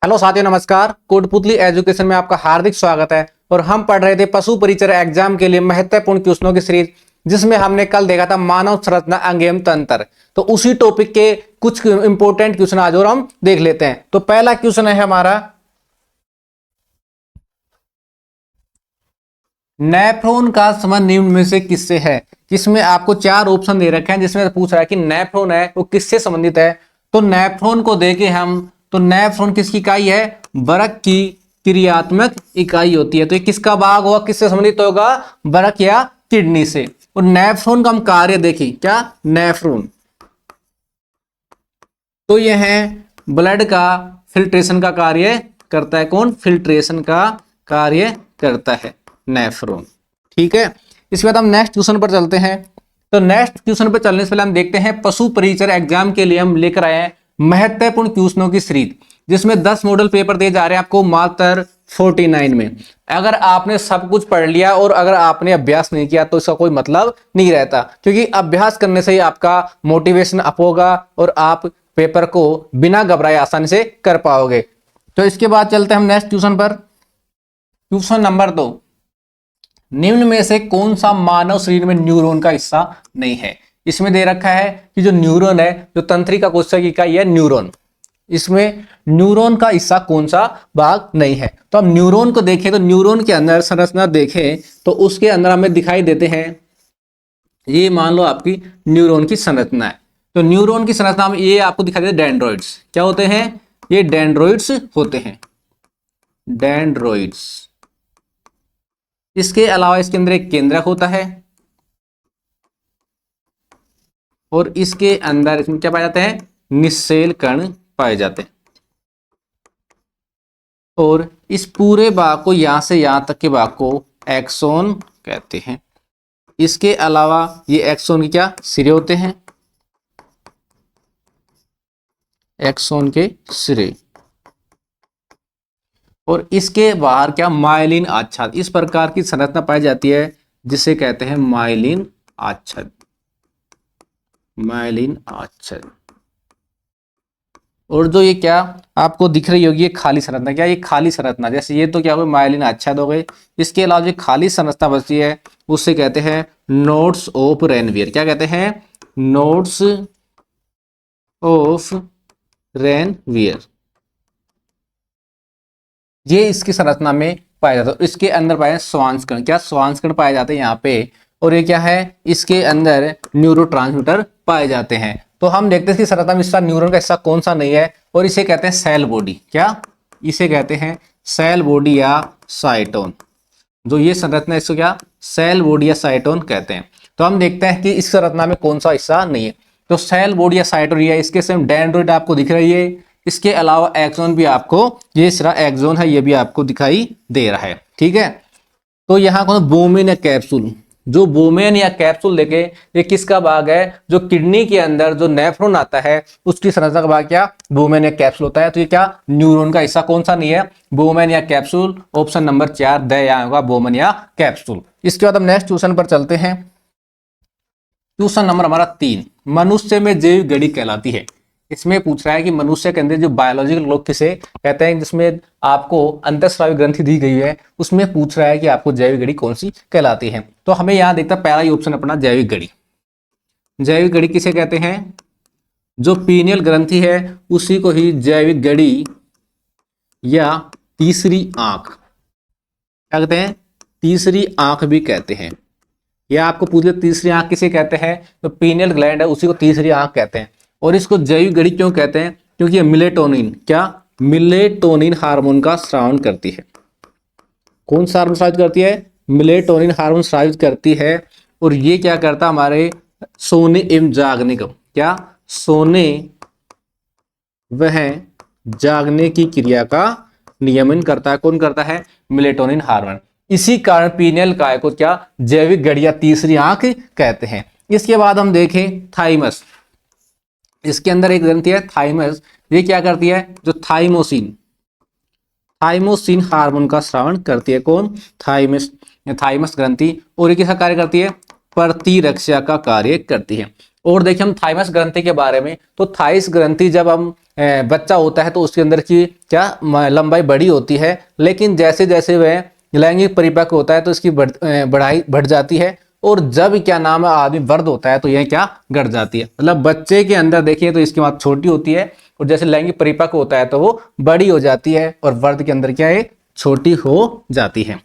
Hello साथियों, नमस्कार। Kotputli education में आपका हार्दिक स्वागत है। और हम पढ़ रहे थे पशु परिचर एग्जाम के लिए महत्वपूर्ण क्वेश्चनों की सीरीज, जिसमें हमने कल देखा था मानव संरचना अंग एवं तंत्र। तो उसी टॉपिक के कुछ इंपॉर्टेंट क्वेश्चन आज और हम देख लेते हैं। तो पहला क्वेश्चन है हमारा, नेफ्रॉन का संबंध निम्न में से किससे है। जिसमें आपको चार ऑप्शन दे रखे हैं, जिसमें पूछ रहा है कि नेफ्रॉन है वो किससे संबंधित है। तो नेफ्रॉन को देखें हम, तो नेफ्रॉन किसकी इकाई है, बरक की क्रियात्मक इकाई होती है। तो ये किसका भाग होगा, किससे संबंधित होगा, बरक या किडनी से। और नेफ्रॉन का हम कार्य देखें, क्या नेफ्रॉन, तो यह है ब्लड का फिल्ट्रेशन का कार्य करता है। कौन, फिल्ट्रेशन का कार्य करता है नेफ्रॉन। ठीक है, इसके बाद हम नेक्स्ट क्वेश्चन पर चलते हैं। तो नेक्स्ट क्वेश्चन पर चलने से पहले हम देखते हैं पशु परिचर एग्जाम के लिए हम लेकर आए हैं महत्वपूर्ण क्वेश्चनों की सीरीज, जिसमें 10 मॉडल पेपर दिए जा रहे हैं आपको मात्र 49 में। अगर आपने सब कुछ पढ़ लिया और अगर आपने अभ्यास नहीं किया तो इसका कोई मतलब नहीं रहता, क्योंकि अभ्यास करने से ही आपका मोटिवेशन अप होगा और आप पेपर को बिना घबराए आसानी से कर पाओगे। तो इसके बाद चलते हैं हम नेक्स्ट क्वेश्चन पर। क्वेश्चन नंबर 2, निम्न में से कौन सा मानव शरीर में न्यूरॉन का हिस्सा नहीं है। इसमें दे रखा है कि जो न्यूरॉन है, जो तंत्रिका कोशिका की इकाई है न्यूरॉन, इसमें न्यूरॉन का हिस्सा कौन सा भाग नहीं है। तो हम न्यूरॉन को देखें, तो न्यूरॉन के अंदर संरचना देखें तो उसके अंदर हमें दिखाई देते हैं, ये मान लो आपकी न्यूरॉन की संरचना है। तो न्यूरॉन की संरचना में ये आपको दिखाई देते डेंड्रॉइड्स। क्या होते हैं, ये डेंड्रॉइड्स होते हैं, डेंड्रॉइड्स। इसके अलावा इसके अंदर एक केंद्रक होता है और इसके अंदर इसमें क्या पाए जाते हैं, निश्चल कण पाए जाते हैं। और इस पूरे भाग को, यहां से यहां तक के भाग को एक्सोन कहते हैं। इसके अलावा ये एक्सोन के क्या सिरे होते हैं, एक्सोन के सिरे। और इसके बाहर क्या, माइलिन आच्छाद। इस प्रकार की संरचना पाई जाती है जिसे कहते हैं माइलिन आच्छाद, माइलिन आच्छाद। और जो ये क्या आपको दिख रही होगी, ये खाली संरचना, क्या ये खाली संरचना, जैसे ये तो क्या हो गई माइलिन आच्छाद हो गए। इसके अलावा जो खाली संरचना बची है उससे कहते हैं नोड्स ऑफ रेनवियर। क्या कहते हैं, नोड्स ऑफ रेनवियर। ये इसकी संरचना में पाया जाता है। इसके अंदर पाए श्वांसकण, क्या श्वांसकण पाए जाते हैं यहाँ पे। और ये क्या है, इसके अंदर न्यूरोट्रांसमीटर पाए जाते हैं। तो हम देखते हैं कि संरचना में इसका न्यूरॉन का हिस्सा कौन सा नहीं है, और इसे कहते हैं सेल बॉडी। क्या, इसे कहते हैं सेल बॉडी या साइटोन। जो ये संरचना, इसको क्या सेल बॉडी या साइटोन कहते हैं। तो हम देखते हैं कि इस संरचना में कौन सा हिस्सा नहीं है। तो सेल बॉडी या साइटोन है, इसके सेम डेंड्रॉइड आपको दिख रही है। इसके अलावा एक्सोन भी आपको, ये सिरा एक्सोन है, ये भी आपको दिखाई दे रहा है। ठीक है, तो यहाँ कौन, बोमेन या कैप्सूल। जो बोमेन या कैप्सूल देखे, ये किसका भाग है, जो किडनी के अंदर जो नेफ्रॉन आता है उसकी संरचना का भाग क्या, बोमेन या कैप्सूल होता है। तो ये क्या न्यूरॉन का हिस्सा कौन सा नहीं है, बोमेन या कैप्सूल। ऑप्शन नंबर 4 द यहाँ होगा, बोमेन या कैप्सूल। इसके बाद हम नेक्स्ट क्वेश्चन पर चलते हैं। क्वेश्चन नंबर हमारा 3, मनुष्य में जैविक घड़ी कहलाती है। इसमें पूछ रहा है कि मनुष्य के अंदर जो बायोलॉजिकल क्लॉक किसे कहते हैं, जिसमें आपको अंतःस्रावी ग्रंथि दी गई है, उसमें पूछ रहा है कि आपको जैविक घड़ी कौन सी कहलाती है। तो हमें यहां देखता पहला ही ऑप्शन अपना जैविक घड़ी। जैविक घड़ी किसे कहते हैं, जो पीनियल ग्रंथि है उसी को ही जैविक घड़ी या तीसरी आंख क्या कहते हैं, तीसरी आंख भी कहते हैं। या आपको पूछ ले तीसरी आंख किसे कहते हैं, तो पीनियल ग्लैंड है उसी को तीसरी आंख कहते हैं। और इसको जैविक घड़ी क्यों कहते हैं, क्योंकि ये मिलेटोनिन, क्या मिलेटोनिन हार्मोन का स्रावन करती है। कौन सा हार्मोन स्रावित करती है, मिलेटोनिन हार्मोन स्रावित करती है। और ये क्या करता है, हमारे सोने एवं जागने को, क्या सोने वह जागने की क्रिया का नियमन करता है। कौन करता है, मिलेटोनिन हार्मोन। इसी कारण पीनियल काय को क्या जैविक घड़ी या तीसरी आंख कहते हैं। इसके बाद हम देखें थाइमस। इसके अंदर एक ग्रंथि है थाइमस, ये क्या करती है, जो थाइमोसिन, थाइमोसिन हार्मोन का स्रावन करती है। कौन, थाइमस, थाइमस ग्रंथि। और ये किसका कार्य करती है, प्रतिरक्षा का कार्य करती है। और देखिए हम थाइमस ग्रंथि के बारे में, तो थाइस ग्रंथि जब हम बच्चा होता है तो उसके अंदर की क्या लंबाई बड़ी होती है, लेकिन जैसे जैसे वह लैंगिक परिपक्व होता है तो इसकी बढ़ाई बढ़ जाती है, और जब क्या नाम है आदमी वर्ध होता है तो यह क्या घट जाती है। मतलब बच्चे के अंदर देखिए तो इसकी बात छोटी होती है, और जैसे लैंगिक परिपक्व होता है तो वो बड़ी हो जाती है, और वर्ध के अंदर क्या है छोटी हो जाती है।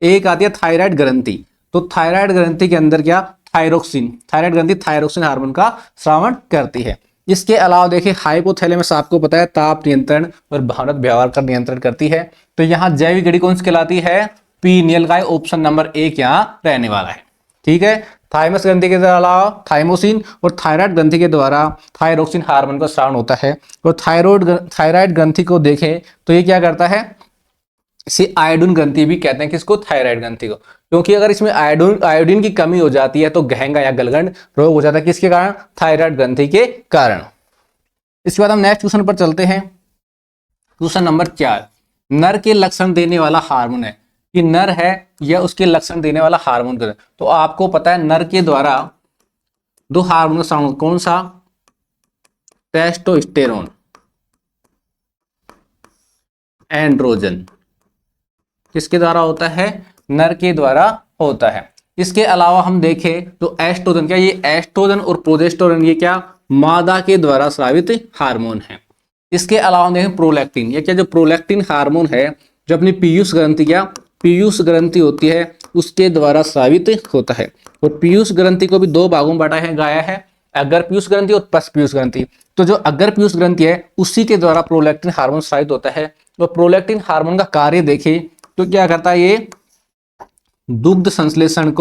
एक आती है थायराइड ग्रंथि। तो थायराइड ग्रंथि के अंदर क्या थायरोक्सिन, थायराइड ग्रंथि थायरोक्सिन हार्मोन का स्रावण करती है। इसके अलावा देखिए हाइपोथैलेमस आपको पता है ताप नियंत्रण और भावनात्मक व्यवहार का नियंत्रण करती है। तो यहाँ जैविक घड़ी कौन सी कहलाती है, पीनियल का ऑप्शन नंबर 1 यहाँ रहने वाला है। ठीक है, थाइमस ग्रंथि के अलावा थाइमोसिन और थायराइड ग्रंथि के द्वारा थायरोक्सिन हार्मोन का स्रावण होता है। और थायराइड ग्रंथि को देखें तो ये क्या करता है, इसे आयोडीन ग्रंथि भी कहते हैं, किसको थायराइड ग्रंथि को, क्योंकि अगर इसमें आयोडीन की कमी हो जाती है तो गहंगा या गलगंड रोग हो जाता है, किसके कारण, थायराइड ग्रंथि के कारण। इसके बाद हम नेक्स्ट क्वेश्चन पर चलते हैं। क्वेश्चन नंबर 4, नर के लक्षण देने वाला हार्मोन है, कि नर है या उसके लक्षण देने वाला हार्मोन। तो आपको पता है नर के द्वारा दो हार्मोन, कौन सा, टेस्टोस्टेरोन, एंड्रोजन, किसके द्वारा होता है, नर के द्वारा होता है। इसके अलावा हम देखें तो एस्ट्रोजन, क्या ये एस्ट्रोजन और प्रोजेस्टेरोन ये क्या मादा के द्वारा स्रावित हार्मोन है। इसके अलावा हम देखें प्रोलैक्टिन, ये क्या जो प्रोलैक्टिन हार्मोन है जो अपनी पीयूष ग्रंथि, क्या पीयूष ग्रंथि होती है उसके द्वारा स्रावित होता है। और पीयूष ग्रंथि को भी दो भागों में बांटा है गया है, अगर पीयूष ग्रंथि और पश पीयूष ग्रंथि। तो जो अगर पीयूष ग्रंथि है उसी के द्वारा प्रोलैक्टिन हार्मोन स्रावित होता है। तो प्रोलैक्टिन हार्मोन का कार्य देखें तो क्या करता है, ये दुग्ध संश्लेषण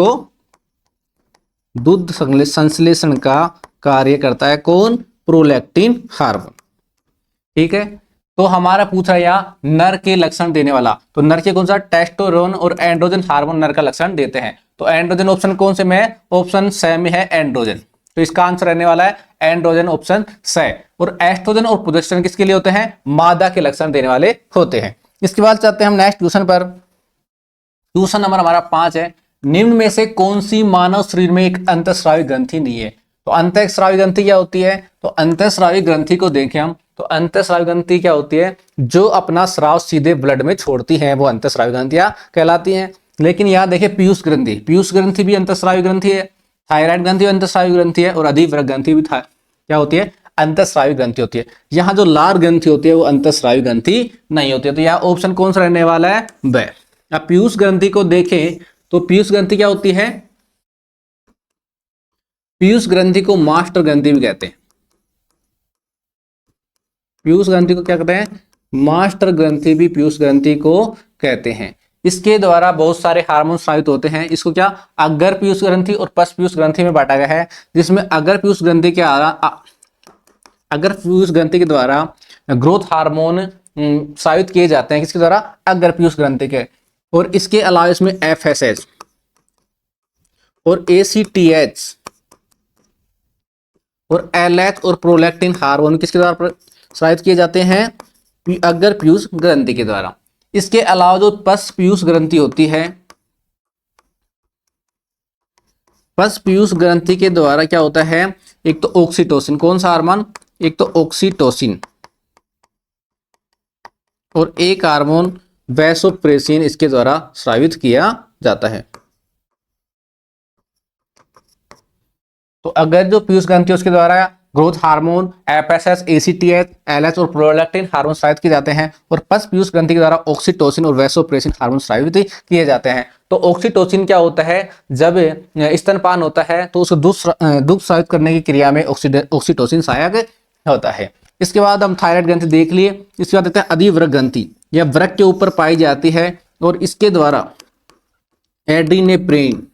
का कार्य करता है, कौन, प्रोलैक्टिन हार्मोन। ठीक है, तो हमारा पूछ रहा है यहाँ नर के लक्षण देने वाला, तो नर के कौन सा, टेस्टोस्टेरोन और एंड्रोजन हार्मोन नर का लक्षण देते हैं। तो एंड्रोजन ऑप्शन कौन से में है, ऑप्शन स में है एंड्रोजन। तो इसका आंसर रहने वाला है एंड्रोजन ऑप्शन स। और एस्ट्रोजन और प्रोजेस्टेरोन किसके लिए होते हैं, मादा के लक्षण देने वाले होते हैं। इसके बाद चलते हैं हम नेक्स्ट क्वेश्चन पर। क्वेश्चन नंबर हमारा 5 है, निम्न में से कौन सी मानव शरीर में एक अंतःस्रावी ग्रंथि नहीं है। तो अंतःस्रावी ग्रंथि क्या होती है, तो अंतःस्रावी ग्रंथि को देखें हम तो अंतःस्रावी ग्रंथि क्या होती है, जो अपना स्राव सीधे ब्लड में छोड़ती है वो अंतःस्रावी ग्रंथियां कहलाती हैं। लेकिन यहाँ देखिए पीयूष ग्रंथि भी अंतःस्रावी ग्रंथि है, थायराइड ग्रंथि अंतःस्रावी ग्रंथि है, और अधिवृक्क ग्रंथि भी क्या होती है, अंतःस्रावी ग्रंथि होती है। यहाँ जो लार ग्रंथि होती है वो अंतःस्रावी ग्रंथि नहीं होती है। तो यहाँ ऑप्शन कौन सा रहने वाला है, ब। अब पीयूष ग्रंथि को देखें तो पीयूष ग्रंथि क्या होती है, पीयूष ग्रंथि को मास्टर ग्रंथि भी कहते हैं। पीयूष ग्रंथि को क्या कहते हैं, मास्टर ग्रंथि भी पीयूष ग्रंथि को कहते हैं। इसके द्वारा बहुत सारे हार्मोन स्रावित होते हैं। इसको क्या अगर पीयूष ग्रंथि और पश पीयूष ग्रंथि में बांटा गया है, जिसमें अगर पीयूष ग्रंथि के द्वारा ग्रोथ हार्मोन स्रावित किए जाते हैं, किसके द्वारा, अगर पीयूष ग्रंथि के। और इसके अलावा इसमें एफएसएच और एसीटीएच और एलएच और प्रोलैक्टिन हार्मोन किसके द्वारा स्रावित किए जाते हैं, अगर पीयूष ग्रंथि के द्वारा। इसके अलावा जो पश पीयूष ग्रंथि होती है, पश पीयूष ग्रंथि के द्वारा क्या होता है, एक तो ऑक्सीटोसिन, कौन सा हार्मोन, एक तो ऑक्सीटोसिन, और एक हार्मोन वैसोप्रेसिन इसके द्वारा स्रावित किया जाता है। तो अगर जो पीयूष ग्रंथि है उसके द्वारा growth hormone FSH, ACTH, LH और प्रोलैक्टिन हार्मोन स्रावित किए जाते हैं, और पश पीयूष ग्रंथि के द्वारा ऑक्सीटोसिन और वैसोप्रेसिन हार्मोन स्रावित किए जाते हैं। तो ऑक्सीटोसिन क्या होता है, जब स्तनपान होता है तो उसको दुग्ध स्रावित करने की क्रिया में ऑक्सीटोसिन सहायक होता है। इसके बाद हम थायराइड ग्रंथि देख लिए। इसके बाद देखते हैं अधिवृक्क ग्रंथि, यह वृक्क के ऊपर पाई जाती है और इसके द्वारा एडिनेफ्रिन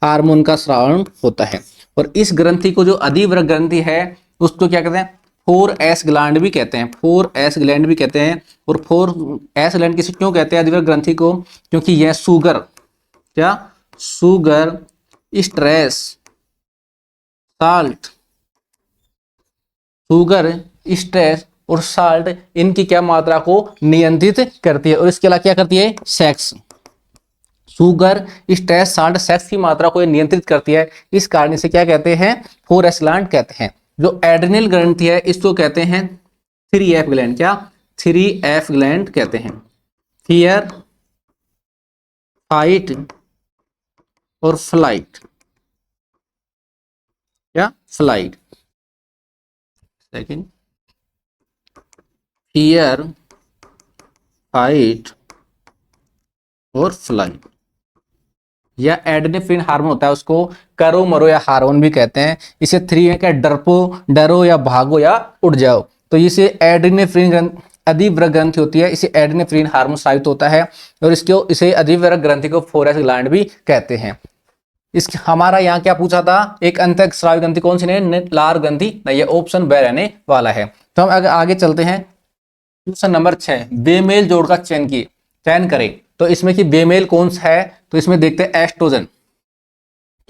हार्मोन का स्रावण होता है। और इस ग्रंथि को जो अधिवृक्क ग्रंथि है उसको क्या कहते हैं, 4S ग्लैंड भी कहते हैं, 4S ग्लैंड भी कहते हैं। और 4S ग्लैंड किसी क्यों कहते हैं अधिवृक्क ग्रंथि को, क्योंकि यह sugar, stress, salt, sugar, stress और साल्ट इनकी क्या मात्रा को नियंत्रित करती है। और इसके अलावा क्या करती है, sex, sugar, stress, salt, sex की मात्रा को ये नियंत्रित करती है। इस कारण इसे क्या कहते हैं? 4S ग्लैंड कहते हैं। जो एड्रिनल ग्रंथि है इसको कहते हैं 3F ग्लैंड। क्या? 3F ग्लैंड कहते हैं। फियर, फाइट और फ्लाइट। क्या? फ्लाइट। सेकंड, फियर, फाइट और फ्लाइट। या एड्रेनफ्रिन हार्मोन होता है, उसको करो मरो या हार्मोन भी कहते हैं। इसे 3 है क्या? डरपो, डरो या भागो या उड़ जाओ। तो इसे एड्रेनफ्रिन अधिवृक्क ग्रंथि होती है, इसे एड्रेनफ्रिन हार्मोन स्रावित होता है और इसे अधिवृक्क ग्रंथि को 4S ग्लैंड भी कहते हैं। इस हमारा यहाँ क्या पूछा था? एक अंतः स्रावी ग्रंथि कौन सी नहीं? लार ग्रंथि नहीं, ये ऑप्शन बे रहने वाला है। तो हम अगर आगे चलते हैं, क्वेश्चन नंबर 6, बेमेल जोड़ का चयन करें। तो इसमें कि बेमेल कौन सा है? तो इसमें देखते हैं एस्ट्रोजन।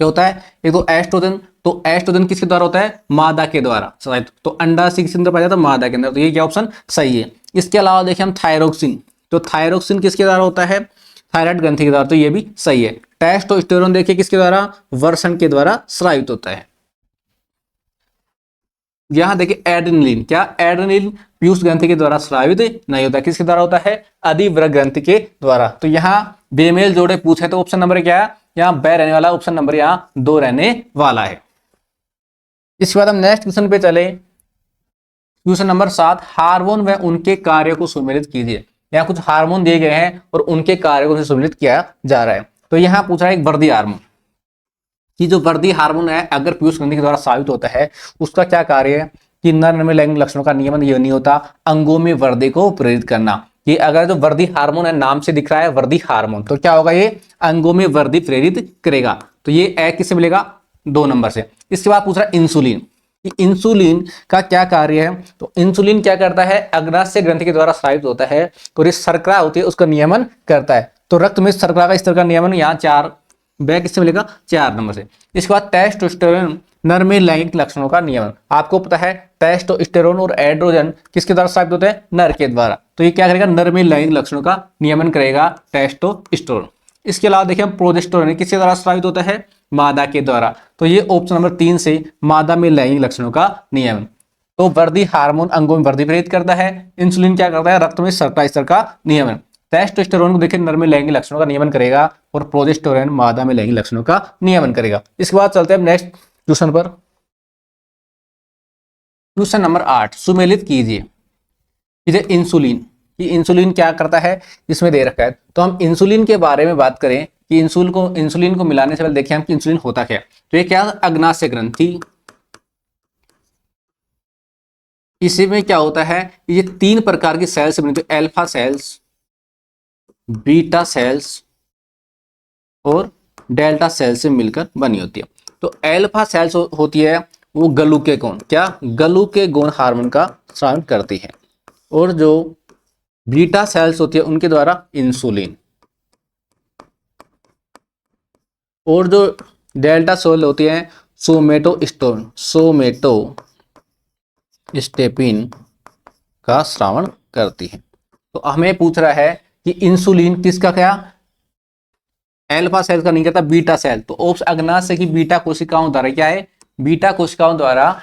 क्या होता है? एक तो एस्ट्रोजन, तो एस्ट्रोजन किसके द्वारा होता है? मादा के द्वारा। तो अंडा से किसके अंदर पाया जाता है? मादा के अंदर। तो ये क्या ऑप्शन सही है। इसके अलावा देखिए हम थायरोक्सिन, तो थायरोक्सिन किसके द्वारा होता है? थायराइड ग्रंथि के द्वारा। तो ये भी सही है। टेस्टोस्टेरोन देखिए किसके द्वारा? वर्षण के द्वारा स्रावित होता है। यहां देखिए एड्रेनलिन, क्या? एड्रेनलिन पीयूष ग्रंथि के द्वारा स्रावित नहीं होता, किसके द्वारा होता है? अधिवृक्क ग्रंथि के द्वारा। तो यहाँ बेमेल जोड़े पूछे तो ऑप्शन नंबर क्या है? यहाँ बे रहने वाला, ऑप्शन नंबर यहाँ 2 रहने वाला है। इसके बाद हम नेक्स्ट क्वेश्चन पे चले। क्वेश्चन नंबर 7, हार्मोन व उनके कार्य को सुमेलित कीजिए। यहाँ कुछ हार्मोन दिए गए हैं और उनके कार्य को सुमेलित किया जा रहा है। तो यहाँ पूछ रहा है एक वृद्धि हार्मोन कि जो वृद्धि हार्मोन है अगर पीयूष ग्रंथि के द्वारा स्रावित होता है, उसका क्या कार्य है? कि नर में लैंगिक लक्षणों का नियमन ये नहीं होता, अंगों में वृद्धि को प्रेरित करना। कि अगर जो वृद्धि हार्मोन है, नाम से दिख रहा है वृद्धि हार्मोन, तो क्या होगा? ये अंगों में वृद्धि प्रेरित करेगा। तो ये ए किससे मिलेगा? 2 नंबर से। इसके बाद पूछ रहा है इंसुलिन, कि इंसुलिन का क्या कार्य है? तो इंसुलिन क्या करता है? अग्नाशय ग्रंथि के द्वारा स्रावित होता है और ये शर्करा होती है उसका नियमन करता है। तो रक्त में शर्करा का स्तर का नियमन यहाँ 4 बैग किससे मिलेगा? 4 नंबर से। इसके बाद टेस्टोस्टेरोन, नर में लैंगिक लक्षणों का नियमन। आपको पता है टेस्टोस्टेरोन और एड्रोजन किसके द्वारा स्रावित होते हैं? नर के द्वारा। तो ये क्या करेगा? नर में लैंगिक लक्षणों का नियमन करेगा टेस्टोस्टेरोन। इसके अलावा देखिए प्रोजेस्टेरोन किसके द्वारा स्रावित होता है? मादा के द्वारा। तो ये ऑप्शन नंबर 3 से मादा में लैंगिक लक्षणों का नियमन। तो वृद्धि हार्मोन अंगों में वृद्धि प्रेरित करता है। इंसुलिन क्या करता है? रक्त में शर्करा स्तर का नियमन। टेस्टोस्टेरोन को देखिए नर में लैंगिक लक्षणों का नियमन करेगा और प्रोजेस्टेरोन मादा में लैंगिक लक्षणों का नियमन करेगा। इसके बाद चलते हैं नेक्स्ट क्वेश्चन पर। क्वेश्चन नंबर 8, सुमेलित कीजिए। इधर इंसुलिन, कि इंसुलिन क्या करता है इसमें दे रखा है। तो हम इंसुलिन के बारे में बात करें कि इंसुलिन को मिलाने से पहले देखिए हम कि इंसुलिन होता क्या है। तो ये क्या? अग्नाशय ग्रंथि। इसी में क्या होता है? ये 3 प्रकार की सेल्स बनी, तो अल्फा सेल्स, बीटा सेल्स और डेल्टा सेल से मिलकर बनी होती है। तो अल्फा सेल्स होती है वो ग्लूकेगोन, क्या? ग्लूकेगोन हार्मोन का स्राव करती है। और जो बीटा सेल्स होती है उनके द्वारा इंसुलिन। और जो डेल्टा सेल होती है सोमेटोस्टेपिन का स्रावण करती है। तो हमें पूछ रहा है कि इंसुलिन किसका? क्या? अल्फा सेल का नहीं कहता, बीटा सेल। तो ऑप्शन अग्नाशय की बीटा कोशिकाओं द्वारा क्या है? बीटा कोशिकाओं द्वारा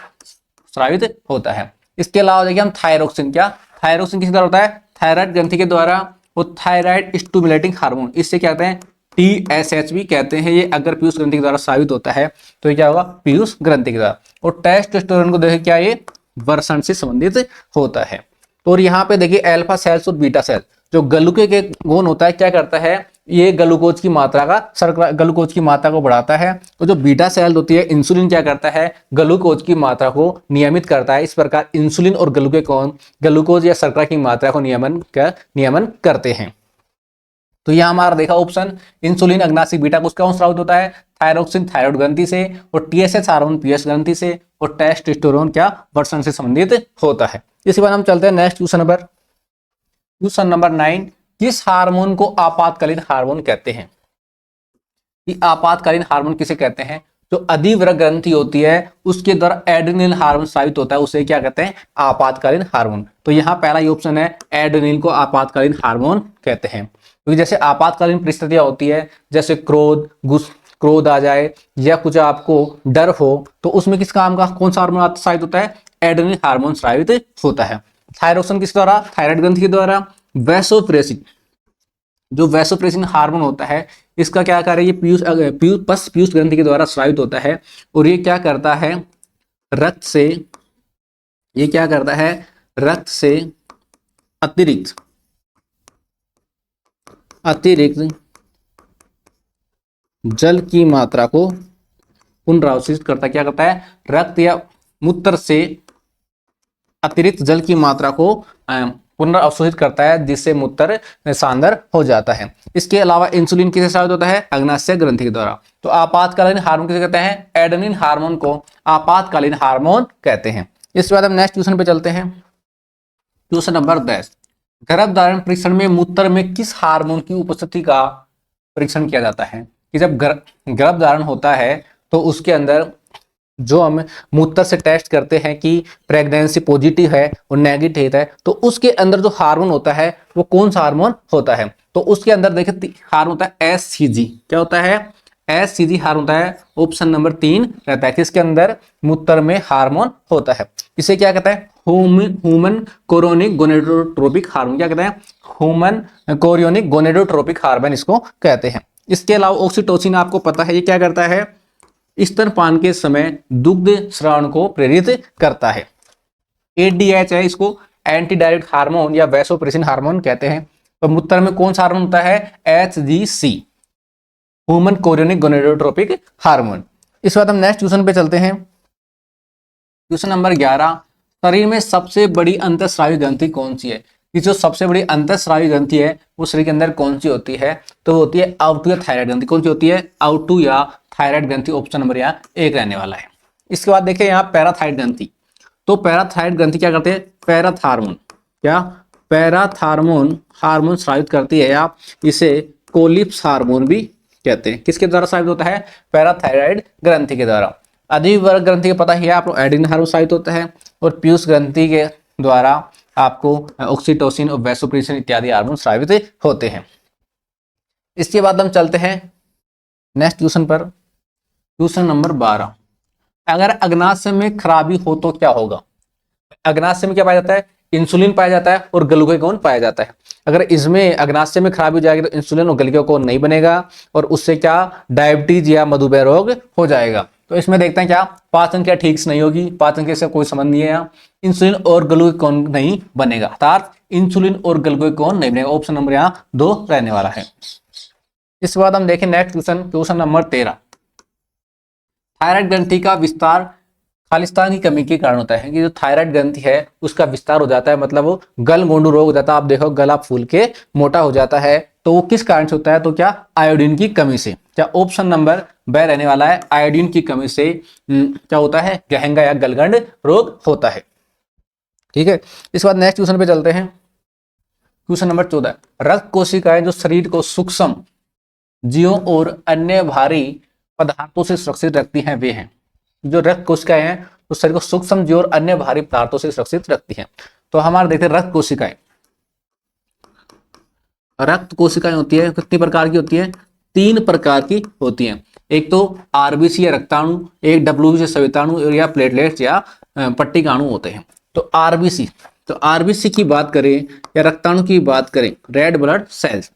स्रावित होता है। इसके अलावा देखिए हम थायरोक्सिन, क्या? थायरोक्सिन किसके द्वारा होता है? थायराइड ग्रंथि के द्वारा। वो थायराइड स्टिमुलेटिंग हार्मोन, इससे क्या कहते हैं? TSH भी कहते हैं। ये अगर पीयूष ग्रंथि के द्वारा स्रावित होता है तो ये क्या होगा? पीयूष ग्रंथि के द्वारा। और टेस्टोस्टेरोन को देखिए क्या? ये वर्षण से संबंधित होता है। और यहाँ पे देखिए अल्फा सेल्स और बीटा सेल, जो ग्लूकेगोन होता है क्या करता है? ये ग्लूकोज की मात्रा को बढ़ाता है। तो जो बीटा सेल होती है इंसुलिन क्या करता है? ग्लूकोज की मात्रा को नियमित करता है। इस प्रकार इंसुलिन और ग्लूकेगोन ग्लूकोज या शर्करा की मात्रा को नियमन करते हैं। तो यहाँ हमारा देखा ऑप्शन, इंसुलिन अग्नाशय बीटा कोशिकाओं स्रावित होता है, थायरोक्सिन थायराइड ग्रंथि से, और TSH हार्मोन पीएस ग्रंथि से, और टेस्टोस्टेरोन क्या? वर्षण से संबंधित होता है। इसके बाद हम चलते हैं नेक्स्ट क्वेश्चन पर। क्वेश्चन नंबर 9, किस हार्मोन को आपातकालीन हार्मोन कहते हैं? कि आपातकालीन हार्मोन किसे कहते हैं? जो अधिवृक्क ग्रंथि होती है उसके द्वारा एड्रेनल हार्मोन स्रावित होता है, उसे क्या कहते हैं? आपातकालीन हार्मोन। तो यहाँ पहला ही ऑप्शन है, एड्रेनल को आपातकालीन हार्मोन कहते हैं। क्योंकि जैसे आपातकालीन परिस्थितियां होती है, जैसे क्रोध आ जाए या कुछ आपको डर हो, तो उसमें किस काम का कौन सा हार्मोन स्रावित होता है? एड्रेनलिन हार्मोन स्रावित होता है। थायरोक्सिन किस द्वारा? थायराइड ग्रंथि के द्वारा। वैसोप्रेसिन, जो वैसोप्रेसिन हार्मोन होता है, इसका क्या कार्य? ये पीयूष ग्रंथि के द्वारा स्रावित होता है और ये क्या करता है? रक्त से, ये क्या करता है? रक्त से अतिरिक्त जल की मात्रा को पुनरावशित करता है। क्या करता है? रक्त या मूत्र से अतिरिक्त जल की मात्रा को पुनर्अवशोषित करता है, जिससे मूत्र सांद्र हो जाता है। इसके अलावा इंसुलिन किसे स्रावित होता है? अग्नाशय ग्रंथि के द्वारा। तो आपातकालीन हार्मोन किसे कहते हैं? एड्रेनलिन हार्मोन को आपातकालीन हार्मोन कहते हैं। इसके बाद हम नेक्स्ट क्वेश्चन पे चलते हैं। क्वेश्चन नंबर 10, गर्भधारण परीक्षण में मूत्र में किस हार्मोन की उपस्थिति का परीक्षण किया जाता है? कि जब गर्भधारण होता है तो उसके अंदर जो हम मूत्र से टेस्ट करते हैं कि प्रेगनेंसी पॉजिटिव है और नेगेटिव है, तो उसके अंदर जो हार्मोन होता है वो कौन सा हार्मोन होता है? तो उसके अंदर देखिए हार्मोन होता है एससीजी। क्या होता है? एससीजी हार्मोन होता है। ऑप्शन नंबर 3 रहता है। किसके अंदर? मूत्र में हार्मोन होता है। इसे क्या कहता है? Human chorionic gonadotropic hormone. क्या कहते हैं? ह्यूमन कोरियोनिक गोनेडोट्रोपिक हार्मोन इसको कहते हैं। इसके अलावा ऑक्सीटोसिन आपको पता है ये क्या करता है? स्तनपान के समय दुग्ध स्राव को प्रेरित करता है। एडीएच है, इसको एंटी डायरेक्ट हार्मोन या वैसोप्रेसिन हार्मोन कहते हैं। तो मूत्र में कौन सा हार्मोन होता है? एचजीसी, ह्यूमन कोरियोनिक गोनेडोट्रोपिक हार्मोन। इस बाद हम नेक्स्ट क्वेश्चन पे चलते हैं। क्वेश्चन नंबर 11, शरीर में सबसे बड़ी अंतःस्रावी ग्रंथि कौन सी है? कि जो सबसे बड़ी अंतःस्रावी ग्रंथि है वो शरीर के अंदर कौन सी होती है? तो होती है आउटू या थायराइड ग्रंथि। कौन सी होती है? आउटू या थायराइड ग्रंथि। ऑप्शन नंबर यहाँ 1 रहने वाला है। इसके बाद देखिए यहाँ पैराथायराइड ग्रंथि। तो पैराथायराइड ग्रंथि क्या करते हैं? पैराथ हार्मोन, क्या पैराथ हार्मोन स्रावित करती है, या इसे कोलिप्स हार्मोन भी कहते हैं। किसके द्वारा स्रावित होता है? पैराथायराइड ग्रंथि के द्वारा। अधिवर्ग ग्रंथि का पता ही है आपको, एड्रेनलिन हार्मोन स्रावित होता है। और पीयूष ग्रंथि के द्वारा आपको ऑक्सीटोसिन और वैसोप्रेसिन इत्यादि हार्मोन स्रावित होते हैं। इसके बाद हम चलते हैं नेक्स्ट क्वेश्चन पर। क्वेश्चन नंबर 12, अगर अग्नाशय में खराबी हो तो क्या होगा? अग्नाशय में क्या पाया जाता है? इंसुलिन पाया जाता है और ग्लूकागॉन पाया जाता है। अगर इसमें अग्नाशय में खराबी हो जाएगी तो इंसुलिन और ग्लूकागॉन नहीं बनेगा और उससे क्या डायबिटीज या मधुमेह रोग हो जाएगा। तो इसमें देखते हैं क्या पाचन क्या ठीक से नहीं होगी, पाचन के से कोई संबंध नहीं है। यहाँ इंसुलिन और ग्लूकागॉन नहीं बनेगा, अर्थात इंसुलिन और ग्लूकागॉन नहीं बनेगा। ऑप्शन नंबर यहाँ 2 रहने वाला है। इसके बाद हम देखें next question, question number 13, thyroid ग्रंथि का विस्तार खालिस्तान की कमी के कारण होता है। कि जो थायराइड ग्रंथि है उसका विस्तार हो जाता है, मतलब वो गल गोंडू रोग हो जाता है। आप देखो गला फूल के मोटा हो जाता है, तो वो किस कारण से होता है? तो क्या आयोडीन की कमी से। क्या ऑप्शन नंबर ब रहने वाला है? आयोडीन की कमी से क्या होता है? गहंगा या गलगंड रोग होता है। ठीक है, इसके बाद नेक्स्ट क्वेश्चन पे चलते हैं। क्वेश्चन नंबर 14, रक्त कोशिकाएं जो शरीर को सूक्ष्म जीवों और अन्य भारी पदार्थों से सुरक्षित रखती हैं वे हैं। जो रक्त कोशिकाएं हैं तो शरीर को सूक्ष्म जीव और अन्य भारी पदार्थों से सुरक्षित रखती हैं। तो हमारे देखते हैं रक्त कोशिकाएं। रक्त कोशिकाएं होती है कितनी प्रकार की होती है? 3 प्रकार की होती हैं। एक तो आरबीसी या रक्ताणु, एक डब्ल्यूबीसी श्वेताणु या प्लेटलेट्स या पट्टिकाणु होते हैं। तो आरबीसी की बात करें या रक्ताणु की बात करें, रेड ब्लड सेल्स,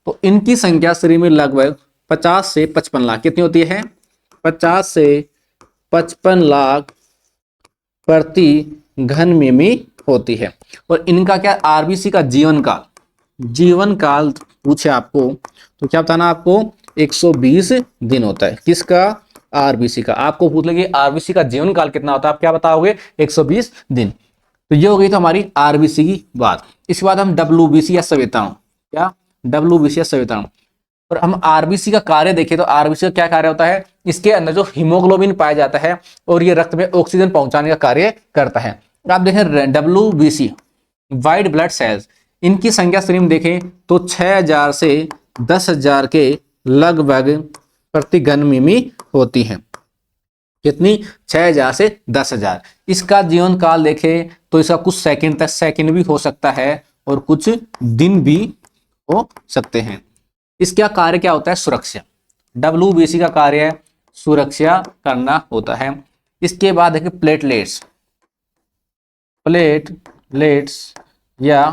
तो इनकी संख्या शरीर में लगभग 50 से 55 लाख कितनी होती है? 50 से 55 लाख प्रति घन मिमी होती है। और इनका क्या आरबीसी का जीवन काल पूछे आपको तो क्या बताना आपको? 120 दिन होता है। किसका? आरबीसी का। आपको पूछ लेंगे आरबीसी का जीवन काल कितना होता है, आप क्या बताओगे? 120 दिन। तो ये हो गई तो हमारी आरबीसी की बात। इसके बाद हम डब्ल्यूबीसी या श्वेताणु, क्या डब्ल्यूबीसी या श्वेताणु, और हम आरबीसी का कार्य देखें तो आरबीसी का क्या कार्य होता है? इसके अंदर जो हीमोग्लोबिन पाया जाता है और ये रक्त में ऑक्सीजन पहुंचाने का कार्य करता है। आप देखें डब्ल्यूबीसी व्हाइट ब्लड सेल्स, इनकी संख्या शरीर में देखें तो 6000 से 10,000 के लगभग प्रति घन मिमी होती है। कितनी? 6000 से 10,000। इसका जीवन काल देखें तो इसका कुछ सेकंड भी हो सकता है और कुछ दिन भी हो सकते हैं। इसका कार्य क्या होता है? सुरक्षा। WBC का कार्य है सुरक्षा करना होता है। इसके बाद देखिए प्लेटलेट्स, प्लेटलेट्स या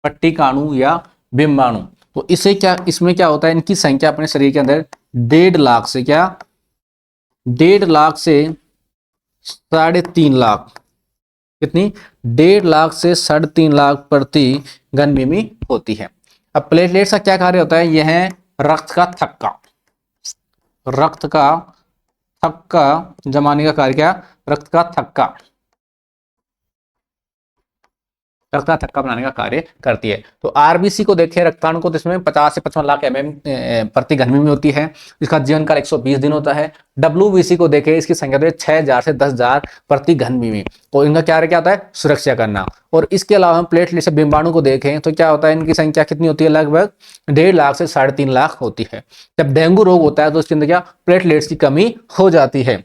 पट्टिकाणु या बिंबाणु, तो इसे क्या, इसमें क्या होता है, इनकी संख्या अपने शरीर के अंदर 1.5 लाख से क्या, 1.5 लाख से 3.5 लाख, कितनी, 1.5 लाख से 3.5 लाख प्रति घन मिमी होती है। अब प्लेटलेट्स का क्या कार्य होता है? यह है रक्त का थक्का, रक्त का थक्का जमाने का कार्य, क्या, रक्त का थक्का, रक्त का थक्का बनाने का कार्य करती है। तो आरबीसी को देखें, रक्ताणु को, तो इसमें 50 से 55 लाख प्रति घन में होती है। इसका जीवन काल 120 दिन होता है। डब्ल्यूबीसी को देखें, इसकी संख्या तो 6000 से 10,000 प्रति घन में, तो इनका कार्य क्या होता है? सुरक्षा करना। और इसके अलावा हम प्लेटलेट से बिंबाणु को देखें तो क्या होता है? इनकी संख्या कितनी होती है? लगभग 1.5 लाख से 3.5 लाख होती है। जब डेंगू रोग होता है तो उसके अंदर क्या, प्लेटलेट्स की कमी हो जाती है,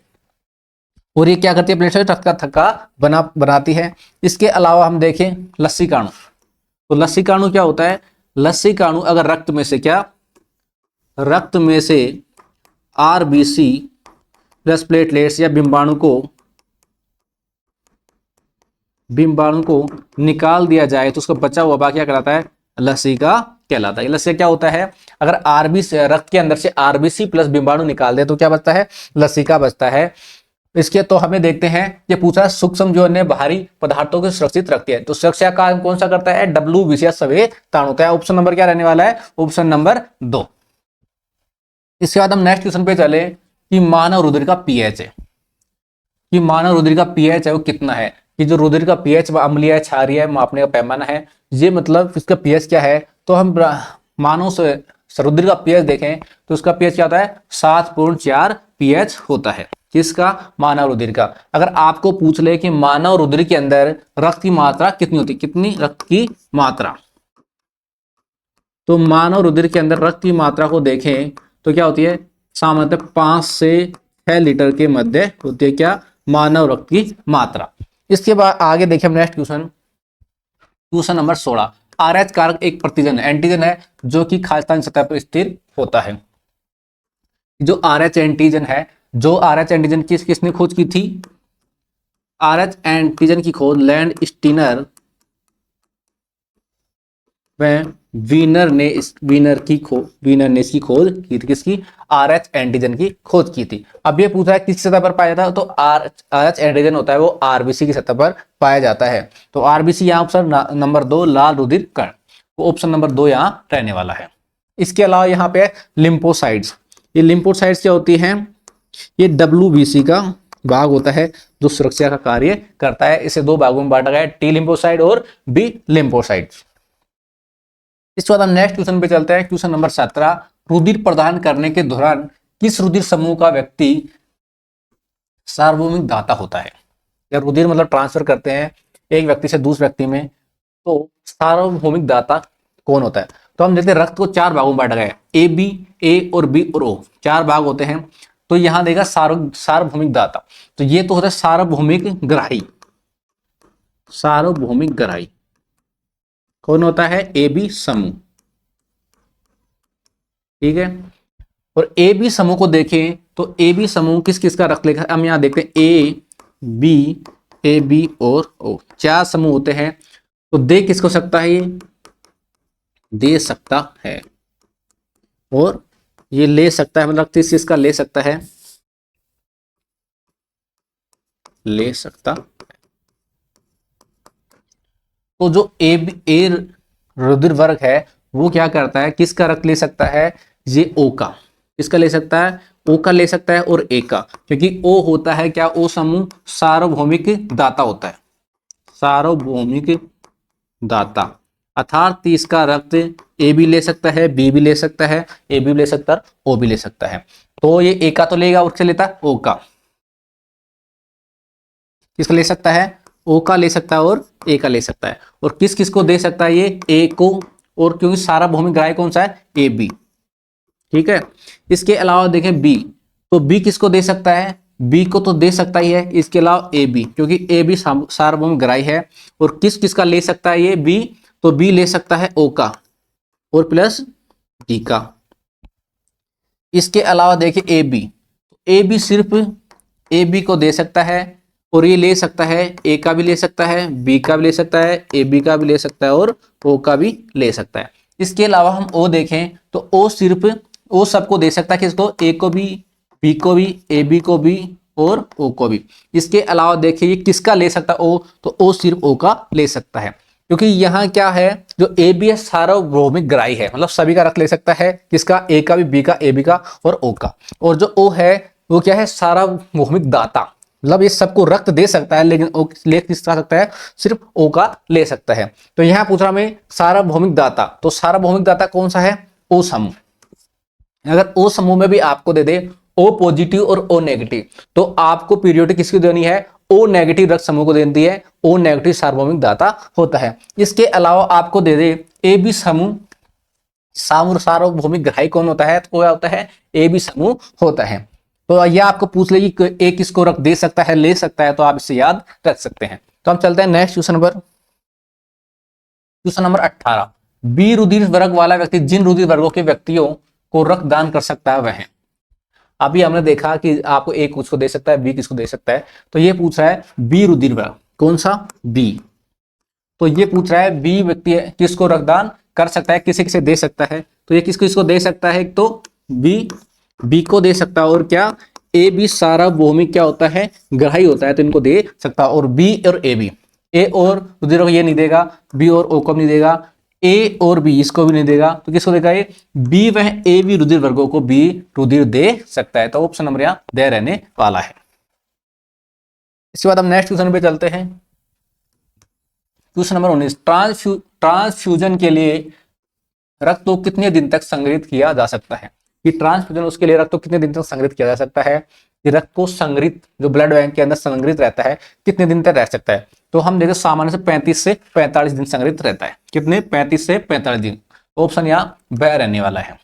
और ये क्या करती है? प्लेटलेट रक्त का थक्का बनाती है। इसके अलावा हम देखें लसीकाणु, तो लसीकाणु क्या होता है? लसीकाणु अगर रक्त में से क्या, रक्त में से आरबीसी प्लस प्लेटलेट्स या बिंबाणु को निकाल दिया जाए तो उसका बचा हुआ भाग क्या कहलाता है? लसीका कहलाता है। लसीका क्या होता है? अगर आरबीसी, रक्त के अंदर से आरबीसी प्लस बिंबाणु निकाल दे तो क्या बचता है? लसीका बचता है। इसके तो हमें देखते हैं, ये पूछा सूक्ष्म जो अन्य बाहरी पदार्थों को सुरक्षित रखती है, तो सुरक्षा का काम कौन सा करता है? WBC संवेदनाणु होता है। ऑप्शन नंबर क्या रहने वाला है? Option number 2। इसके बाद हम नेक्स्ट क्वेश्चन पे चले कि मानव रुधिर का पीएच है, कि मानव रुधिर का पीएच है वो कितना है, कि जो रुधिर का पीएच अम्लीय है, क्षारीय है, मापने का पैमाना है, ये मतलब इसका पीएच क्या है? तो हम मानव से रुधिर का पीएच देखें तो उसका पीएच क्या होता है? 7.4 पीएच होता है। किसका? मानव रुधिर का। अगर आपको पूछ ले कि मानव रुधिर के अंदर रक्त की मात्रा कितनी होती है, कितनी रक्त की मात्रा, तो मानव रुधिर के अंदर रक्त की मात्रा को देखें तो क्या होती है? सामान्यतः 5 से 6 लीटर के मध्य होती है, क्या, मानव रक्त की मात्रा। इसके बाद आगे देखें हम नेक्स्ट क्वेश्चन नंबर 16। RH कारक एक प्रतिजन एंटीजन है जो कि खाद्य सतह पर स्थिर होता है। जो RH एंटीजन है, जो RH एंटीजन किसने खोज की थी? RH एंटीजन की खोज लैंड स्टीनर व वीनर ने इसकी खोज की थी। किसकी? RH एंटीजन की खोज की थी। अब ये पूछा है किस सतह पर पाया जाता है, तो RH एंटीजन होता है वो आरबीसी की सतह पर पाया जाता है। तो आरबीसी यहाँ ऑप्शन नंबर 2 लाल रुधिर कण, वो ऑप्शन नंबर 2 यहाँ रहने वाला है। इसके अलावा यहाँ पे लिम्फोसाइट्स, ये लिम्फोसाइट्स क्या होती हैं? ये WBC का भाग होता है जो सुरक्षा का कार्य करता है। इसे 2 भागों में बांटा गया है, T लिम्फोसाइट और B लिम्फोसाइट। इसके बाद हम नेक्स्ट क्वेश्चन पे चलते हैं, क्वेश्चन नंबर 17। रुधिर प्रदान करने के दौरान किस रुधिर समूह का व्यक्ति सार्वभौमिक दाता होता है? या रुधिर मतलब ट्रांसफर करते हैं एक व्यक्ति से दूसरे व्यक्ति में, तो सार्वभौमिक दाता कौन होता है? तो हम देखते हैं रक्त को 4 भागों में बांटा गया है, A और B और O, 4 भाग होते हैं। तो यहां देगा सार्वभौमिक दाता, तो ये तो होता है सार्वभौमिक ग्राही। सार्वभौमिक ग्राही कौन होता है? AB समूह, ठीक है। और AB समूह को देखें तो AB समूह किस किस का रक्त लेखा, हम यहां देखते हैं AB और O, 4 समूह होते हैं। तो दे किसको सकता है? ये दे सकता है, और ये ले सकता है, मतलब किस किसका ले सकता है? ले सकता। तो जो ए रुधिर वर्ग है वो क्या करता है? किसका रक्त ले सकता है? ये O का। किसका ले सकता है? O का ले सकता है और A का, क्योंकि O होता है क्या? O समूह सार्वभौमिक दाता होता है, सार्वभौमिक दाता, अर्थात इसका रक्त A भी ले सकता है, B भी ले सकता है, A भी ले सकता है, O भी ले सकता है। तो ये A का तो लेगा, उससे लेता है O का। किसका ले सकता है? O का ले सकता है और A का ले सकता है। और किस किस को दे सकता है? ये A को, और क्योंकि सार्वभौमिक ग्राही कौन सा है? AB, ठीक है। इसके अलावा देखें B, तो B किसको दे सकता है? B को तो दे सकता ही है, इसके अलावा AB, क्योंकि AB सार्वभौमिक ग्राही है। और किस किस का ले सकता है ये B? तो B ले सकता है O का, और प्लस डी का। इसके अलावा देखिए ए बी, ए बी सिर्फ ए बी को दे सकता है और ये ले सकता है, ए का भी ले सकता है, बी का भी ले सकता है, ए बी का भी ले सकता है और ओ का भी ले सकता है। इसके अलावा हम ओ देखें तो ओ सिर्फ ओ सबको दे सकता है, किसको, ए को भी, बी को भी, ए बी को भी और ओ को भी। इसके अलावा देखिए ये किसका ले सकता है ओ, तो ओ सिर्फ ओ का ले सकता है, क्योंकि यहाँ क्या है, जो ए बी है सार्वभौमिक ग्राही है, मतलब सभी का रक्त ले सकता है, किसका, ए का भी, बी का, ए बी का और ओ का। और जो ओ है वो क्या है, सार्वभौमिक दाता, मतलब ये सबको रक्त दे सकता है, लेकिन ओ ले किसका सकता है, सिर्फ ओ का ले सकता है। तो यहाँ पूछ रहा मैं सार्वभौमिक दाता, तो सार्वभौमिक दाता कौन सा है, ओ समूह। अगर ओ समूह में भी आपको दे दे ओ पॉजिटिव और ओ नेगेटिव, तो आपको पीरियोडिक किसकी देनी है, ओ नेगेटिव रक्त समूह को देनी है, ओ नेगेटिव सार्वभौमिक दाता होता है। इसके अलावा आपको दे दे ए बी समूह, सार्वभौमिक ग्राही कौन होता है, तो क्या होता है, ए बी समूह होता है। तो यह आपको पूछ लेगी कि ए किसको रक्त दे सकता है, ले सकता है, तो आप इसे याद रख सकते हैं। तो हम चलते हैं नेक्स्ट क्वेश्चन पर, क्वेश्चन नंबर 18। बी रुधिर वर्ग वाला व्यक्ति जिन रुधिर वर्गों के व्यक्तियों को रक्त दान कर सकता है वह है। अभी हमने देखा कि आपको ए किसको दे सकता है, बी किसको दे सकता है, तो ये पूछ रहा है बी रुधिर वर्ग, कौन सा, बी। तो ये पूछ रहा है बी व्यक्ति किसको रक्तदान कर सकता है, किसे किसे दे सकता है, तो ये किसको किसको दे सकता है, एक तो बी को दे सकता है, और क्या, ए बी सार्वभौमिक क्या होता है, ग्राही होता है, तो इनको दे सकता है। और बी और ए बी, ए और रुधिर को ये नहीं देगा, बी और ओ को नहीं देगा, ए और बी इसको भी नहीं देगा, तो किसको देगा, ये बी वह ए बी रुधिर वर्गों को बी रुधिर दे सकता है। तो ऑप्शन नंबर यहां दे रहने वाला है। इसके बाद हम नेक्स्ट क्वेश्चन पे चलते हैं, क्वेश्चन नंबर 19। ट्रांसफ्यूजन के लिए रक्त को कितने दिन तक संग्रहित किया जा सकता है, कि ट्रांसफ्यूजन उसके लिए रक्त को कितने दिन तक संग्रहित किया जा सकता है, कि रक्त को संग्रहित जो ब्लड बैंक के अंदर संग्रहित रहता है कितने दिन तक रह सकता है। तो हम देखें सामान्य से 35 से 45 दिन संग्रहित रहता है, कितने, 35 से 45 दिन। ऑप्शन यहाँ ब रहने वाला है।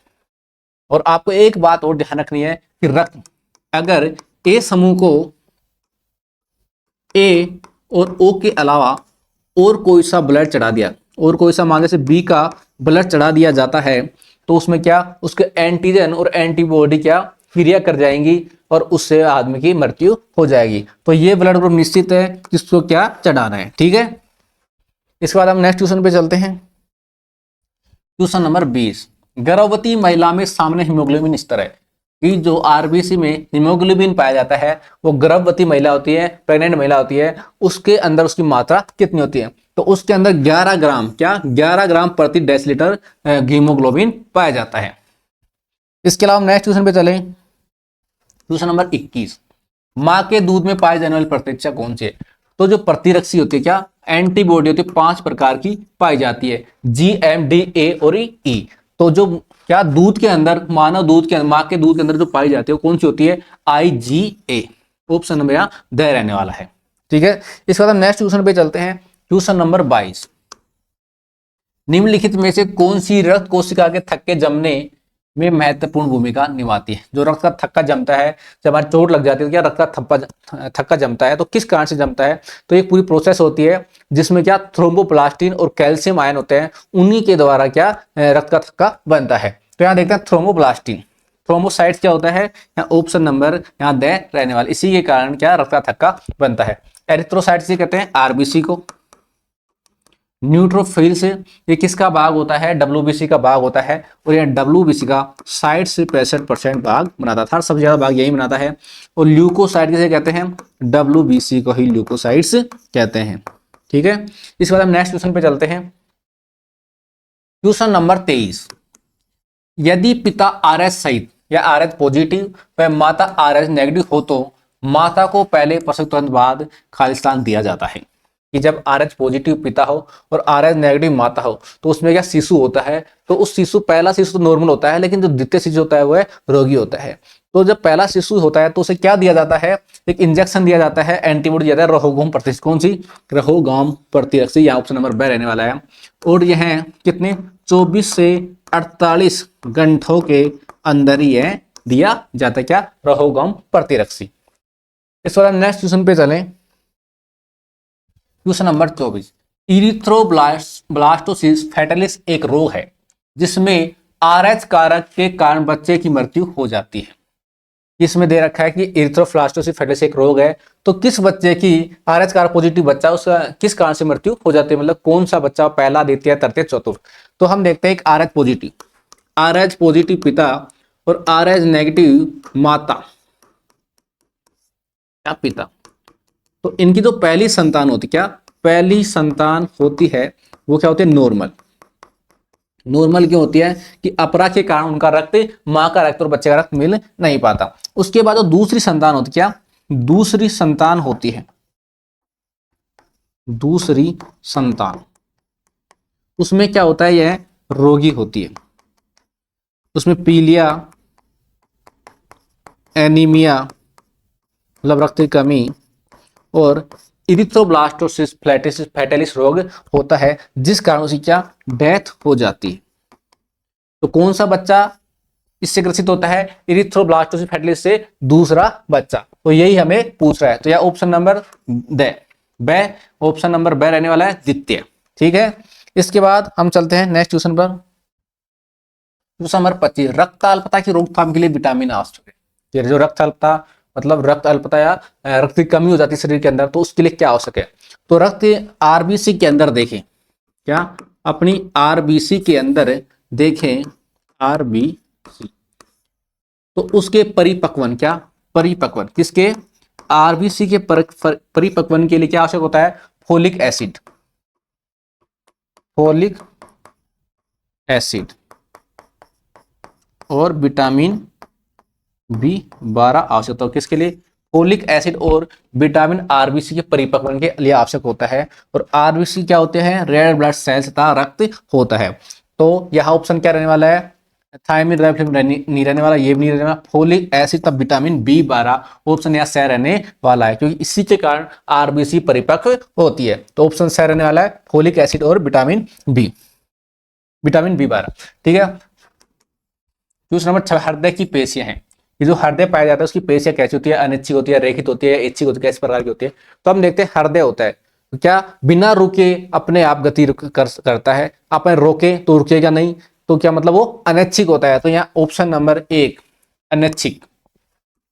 और आपको एक बात और ध्यान रखनी है कि रक्त अगर ए समूह को ए और ओ के अलावा और कोई सा ब्लड चढ़ा दिया, और कोई सा मान जैसे बी का ब्लड चढ़ा दिया जाता है, तो उसमें क्या, उसके एंटीजन और एंटीबॉडी क्या क्रिया कर जाएंगी और उससे आदमी की मृत्यु हो जाएगी। तो ये ब्लड ग्रुप निश्चित है किसको क्या चढ़ाना है, ठीक है। इसके बाद हम नेक्स्ट क्वेश्चन पे चलते हैं, क्वेश्चन नंबर 20। गर्भवती महिला में सामान्य हीमोग्लोबिन स्तर है, कि जो आरबीसी में हीमोग्लोबिन पाया जाता है वो गर्भवती महिला होती है, प्रेग्नेंट महिला होती है, उसके अंदर उसकी मात्रा कितनी होती है, तो उसके अंदर 11 ग्राम, क्या 11 ग्राम प्रति डेसीलीटर हीमोग्लोबिन पाया जाता है। इसके अलावा नेक्स्ट क्वेश्चन पे चलें, क्वेश्चन नंबर 21। माँ के दूध में पाए जाने वाली प्रतिरक्षा कौन सी है, तो जो प्रतिरक्षी होती है, क्या एंटीबॉडी होती है, 5 प्रकार की पाई जाती है, जी, एम, डी, ए और ई। तो जो क्या दूध के अंदर, मानव दूध के अंदर, माँ के दूध के अंदर जो पाई जाती है वो कौन सी होती है, IgA। ऑप्शन नंबर यहाँ द रहने वाला है, ठीक है। इसके बाद हम नेक्स्ट क्वेश्चन पे चलते हैं, क्वेश्चन नंबर 22। निम्नलिखित में से कौन सी रक्त कोशिका के थक्के जमने में महत्वपूर्ण भूमिका निभाती है। जो रक्त का थक्का जमता है, जब हमारी चोट लग जाती है तो क्या रक्त का थक्का जमता है, तो किस कारण से जमता है, तो एक पूरी प्रोसेस होती है जिसमें क्या थ्रोम्बोप्लास्टिन और कैल्शियम आयन होते हैं, उन्हीं के द्वारा क्या रक्त का थक्का बनता है। तो यहाँ देखते हैं थ्रोम्बोप्लास्टिन, थ्रोम्बोसाइट्स क्या होता है, यहाँ ऑप्शन नंबर यहाँ दे रहने वाला, इसी के कारण क्या रक्त का थक्का बनता है। एरिथ्रोसाइट्स कहते हैं आरबीसी को। न्यूट्रोफिल्स ये किसका भाग होता है, डब्ल्यूबीसी का भाग होता है, और यह डब्ल्यूबीसी का 60 से 65% भाग बनाता था, सबसे ज्यादा भाग यही बनाता है। और ल्यूकोसाइट किसे कहते हैं, डब्ल्यूबीसी को ही ल्यूकोसाइट्स कहते हैं, ठीक है। इसके बाद हम नेक्स्ट क्वेश्चन पे चलते हैं, क्वेश्चन नंबर 23। यदि पिता आरएच सहित या आरएच पॉजिटिव व माता आरएच नेगेटिव हो तो माता को पहले प्रसव तुरंत बाद खालिस्तान दिया जाता है। कि जब आरएच पॉजिटिव पिता हो और आरएच नेगेटिव माता हो तो उसमें क्या शिशु होता है, तो उस शिशु, पहला शिशु तो नॉर्मल होता है, लेकिन जो द्वितीय शिशु होता है वो है रोगी होता है। तो जब पहला शिशु होता है तो उसे क्या दिया जाता है, एक इंजेक्शन दिया जाता है, एंटीबॉडी दिया जाता है, रोगोम प्रतिरक्षी, कौन सी, रोगोम प्रतिरक्षी, यहाँ ऑप्शन नंबर ब रहने वाला है। और यह कितने 24 से 48 घंटों के अंदर ही यह दिया जाता है, क्या रोगोम प्रतिरक्षी। इस बार नेक्स्ट क्वेश्चन पे चलें, क्वेश्चन नंबर 24। इरिथ्रोब्लास्टोसिस फैटालिस एक रोग है जिसमें RH कारक के कारण बच्चे की मृत्यु हो जाती है। इसमें दे रखा है कि इरिथ्रोब्लास्टोसिस फेटलिस एक रोग है, तो किस बच्चे की RH कारक पॉजिटिव बच्चा उसका किस कारण से मृत्यु हो जाती है, मतलब कौन सा बच्चा, पहला, द्वितीय, तृतीय, चतुर्थ। तो हम देखते हैं एक RH पॉजिटिव पिता और RH नेगेटिव माता या पिता। तो इनकी जो पहली संतान होती, क्या पहली संतान होती है, वो क्या होती है, नॉर्मल। नॉर्मल क्यों होती है कि अपरा के कारण उनका रक्त मां का रक्त और बच्चे का रक्त मिल नहीं पाता। उसके बाद जो दूसरी संतान होती, क्या दूसरी संतान होती है, दूसरी संतान, उसमें क्या होता है, यह रोगी होती है। उसमें पीलिया, एनीमिया मतलब रक्त की कमी और इरिथ्रोब्लास्टोसिस फैटेलिस रोग होता है, जिस कारण उसकी क्या डेथ हो जाती है। तो कौन सा बच्चा इससे ग्रसित होता है, इरिथ्रोब्लास्टोसिस फैटेलिस से दूसरा बच्चा। तो यही हमें पूछ रहा है, तो यह ऑप्शन नंबर ब ऑप्शन नंबर ब रहने वाला है, द्वितीय। ठीक है, इसके बाद हम चलते हैं नेक्स्ट क्वेश्चन पर। क्वेश्चन नंबर 25, रक्त अल्पता की रोकथाम के लिए विटामिन आवश्यक है। ये जो रक्त अल्पता मतलब रक्त अल्पता या रक्त की कमी हो जाती है शरीर के अंदर, तो उसके लिए क्या आवश्यक है। तो रक्त आरबीसी के अंदर देखें, क्या अपनी आरबीसी के अंदर देखें, आरबीसी, तो उसके परिपक्वन, क्या परिपक्वन किसके, आरबीसी के परिपक्वन के लिए क्या आवश्यक होता है, फोलिक एसिड, फोलिक एसिड और विटामिन B12 आवश्यक हो। किसके लिए, फोलिक एसिड और विटामिन आरबीसी के परिपक्वन के लिए आवश्यक होता है। और आरबीसी क्या होते हैं, रेड ब्लड सेल्स तथा रक्त होता है। तो यह ऑप्शन क्या रहने वाला है, थायमिन नहीं रहने वाला, ये भी नहीं रहने वाला, फोलिक एसिड तब विटामिन B12 ऑप्शन यहाँ सही रहने वाला है, क्योंकि इसी के कारण आरबीसी परिपक्व होती है। तो ऑप्शन सही रहने वाला है फोलिक एसिड और विटामिन B12। ठीक है, क्वेश्चन नंबर 6, हृदय की पेशियां हैं। ये जो हृदय पाया जाता है उसकी पेशियां कैसी होती है, अनिच्छिक होती है, रेखित होती है, इच्छिक होती है, किस प्रकार की होती है। तो हम देखते हैं हृदय होता है तो क्या बिना रुके अपने आप गति करता है, अपन रोके तो रुकेगा नहीं, तो क्या मतलब वो अनैच्छिक होता है। तो यहाँ ऑप्शन नंबर 1 अनैच्छिक,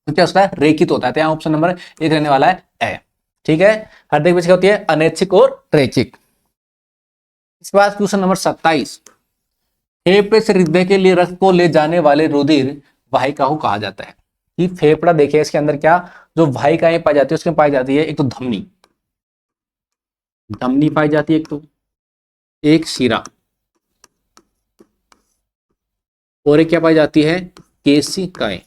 तो क्या उसका रेखित होता है, तो यहाँ ऑप्शन नंबर 1 रहने वाला है। ठीक है, हृदय की पेशियां होती है अनैच्छिक और रैखिक। इसके बाद क्वेश्चन नंबर 27, फेफड़े से हृदय के लिए रक्त को ले जाने वाले रुधिर वाहिका को कहा जाता है। कि फेफड़ा देखिए, इसके अंदर क्या जो वाहिकाएं पाई जाती है, उसमें पाई जाती है एक तो धमनी, धमनी पाई जाती है, एक तो एक शिरा, और एक क्या पाई जाती है, केशिकाएं।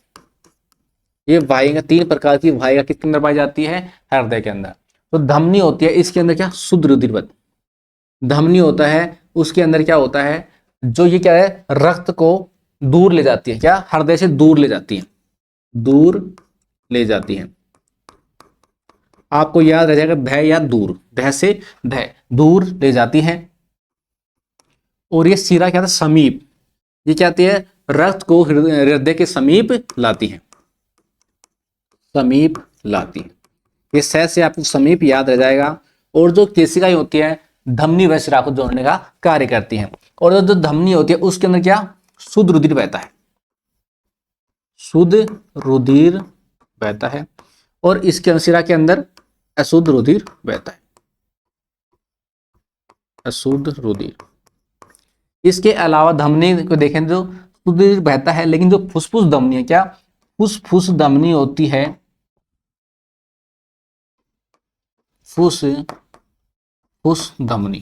ये वाहिका, 3 प्रकार की वाहिका किसके अंदर पाई जाती है, हृदय के अंदर। तो धमनी होती है, इसके अंदर क्या शुद्ध रुधिर बद धमनी होता है, उसके अंदर क्या होता है, जो ये क्या है रक्त को दूर ले जाती है, क्या हृदय से दूर ले जाती है, दूर ले जाती है। आपको याद रह जाएगा धय या दूर, धय से धय, दूर ले जाती है। और ये शिरा क्या था, समीप, ये क्या आती है, रक्त को हृदय के समीप लाती है, समीप लाती है। ये सह से आपको समीप याद रह जाएगा। और जो केशिकाएं होती है धमनी व शिरा को जोड़ने का कार्य करती हैं। और जो धमनी होती है उसके अंदर क्या शुद्ध रुधिर बहता है, शुद्ध रुधिर बहता है। और इसके शिरा के अंदर अशुद्ध रुधिर बहता है, अशुद्ध रुधिर। इसके अलावा धमनी को देखें तो शुद्ध रुधिर बहता है, लेकिन जो फुसफुस धमनी है, क्या फुसफुस धमनी होती है, फुस धमनी,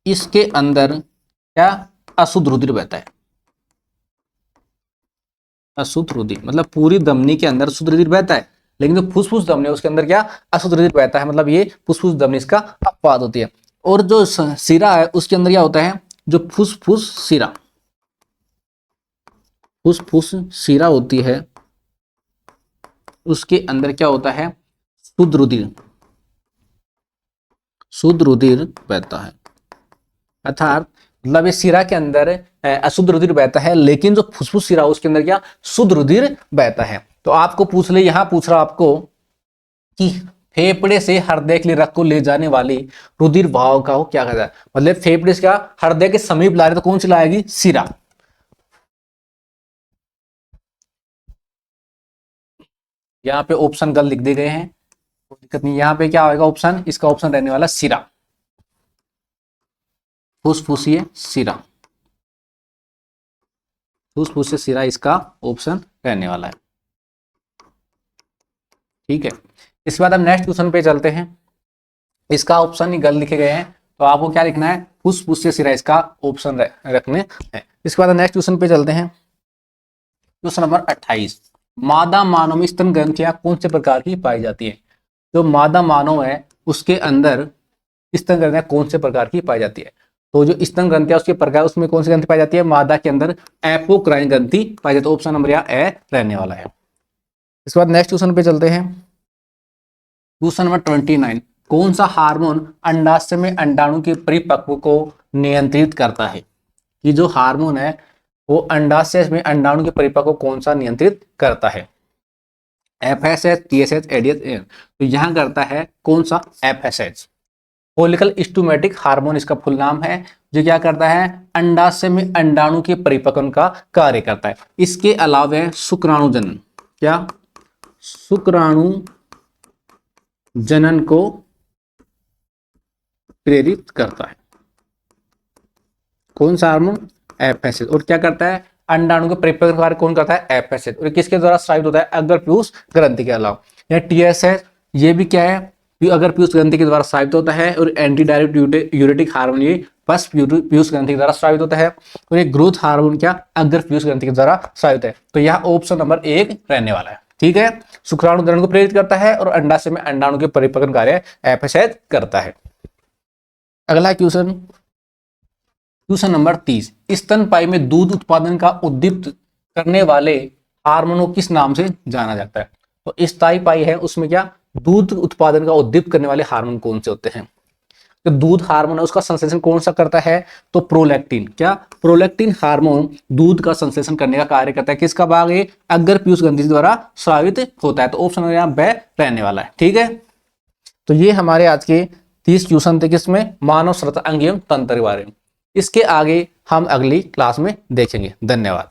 इसके अंदर क्या अशुद्ध रुधिर बहता है, अशुद्ध रुधिर मतलब पूरी धमनी के अंदर शुद्ध रुधिर बहता है, लेकिन जो फुसफुस धमनी है उसके अंदर क्या अशुद्ध रुधिर बहता है, मतलब ये फुसफुस धमनी इसका अपवाद होती है। और जो शिरा है उसके अंदर क्या होता है, जो फुसफुस शिरा, फुसफुस शिरा होती है, उसके अंदर क्या होता है शुद्ध रुधिर, शुद्ध रुधिर बहता है। अर्थात मतलब इस शिरा के अंदर अशुद्ध रुधिर बहता है, लेकिन जो फुसफुस शिरा उसके अंदर क्या शुद्ध रुधिर बहता है। तो आपको पूछ ले, यहां पूछ रहा आपको कि फेफड़े से हृदय के लिए रक्त को ले जाने वाली रुधिर वाहक का क्या कहता है, मतलब फेफड़े से क्या हृदय के समीप ला रहे तो कौन सी लाएगी, सिरा। यहाँ पे ऑप्शन गलत लिख दिए गए हैं, कोई दिक्कत नहीं, यहाँ पे क्या होगा ऑप्शन, इसका ऑप्शन रहने वाला सिरा, फुसफुसिए सिरा, फुसफुसिए सिरा इसका ऑप्शन रहने वाला है। ठीक है, इसके बाद हम नेक्स्ट क्वेश्चन पे चलते हैं। इसका ऑप्शन ही गलत लिखे गए हैं, तो आपको क्या लिखना है, फुसफुसिए सिरा इसका ऑप्शन रखने हैं। इसके बाद नेक्स्ट क्वेश्चन पे चलते हैं। क्वेश्चन नंबर 28, मादा मानव में स्तन ग्रंथियां कौन से प्रकार की पाई जाती है। जो मादा मानव है उसके अंदर स्तन ग्रंथियां कौन से प्रकार की पाई जाती है। तो जो स्तन ग्रंथियां उसके प्रकार, उसमें कौन सी ग्रंथि पाई जाती है, मादा के अंदर एपोक्राइन ग्रंथि पाई जाती है। ऑप्शन नंबर यहाँ ए रहने वाला है। इसके बाद नेक्स्ट क्वेश्चन पे चलते हैं। क्वेश्चन नंबर 29, कौन सा हार्मोन अंडाशय में अंडाणु के परिपक्व को नियंत्रित करता है। कि जो हार्मोन है वो अंडाशय में अंडाणु के परिपक्व को कौन सा नियंत्रित करता है, एफएसएच, टीएसएच, एडीएच। तो यहां करता है कौन सा, एफएसएच, फोलिकल स्टिमुलेटिंग हार्मोन इसका फुल नाम है, जो क्या करता है, अंडाशय में अंडाणु के परिपक्वन का कार्य करता है। इसके अलावा शुक्राणु जनन, क्या शुक्राणु जनन को प्रेरित करता है। कौन सा हार्मोन, एफएसएच। और क्या करता है, अंडाणु के परिपक्वन कार्य कौन करता है, एफएसएच। और किसके द्वारा स्रावित होता है, अग्र पीयूष ग्रंथि के अलावा। या टीएसएच, ये भी क्या है, अगर पीयूष ग्रंथि के द्वारा स्रावित होता है। और एंटी डायरेक्ट यूरेटिक हार्मोन ये बस पीयूष ग्रंथि के द्वारा स्रावित होता है। और ये ग्रोथ हार्मोन क्या अग्र पीयूष ग्रंथि के द्वारा स्रावित है। तो यह ऑप्शन नंबर 1 रहने वाला है। ठीक है, शुक्राणु जनन को प्रेरित करता है और अंडाशय में अंडाणु के परिपक्वन कार्य एफएसएच करता है। अगला क्वेश्चन, क्वेश्चन नंबर 30, स्तनपायी में दूध उत्पादन का उद्दीप्त करने वाले हार्मोन को किस नाम से जाना जाता है। तो स्तनपायी है उसमें क्या दूध उत्पादन का उद्दीप्त करने वाले हार्मोन कौन से होते हैं। तो दूध हार्मोन है उसका संश्लेषण कौन सा करता है, तो प्रोलैक्टिन। क्या प्रोलैक्टिन हार्मोन दूध का संश्लेषण करने का कार्य करता है। किसका भाग है, अग्र पीयूष ग्रंथि द्वारा स्रावित होता है। तो ऑप्शन यहाँ ब रहने वाला है। ठीक है, तो ये हमारे आज के 30 क्वेश्चन थे किसमें, मानव श्रोता अंग एवं तंत्र के बारे में। इसके आगे हम अगली क्लास में देखेंगे। धन्यवाद।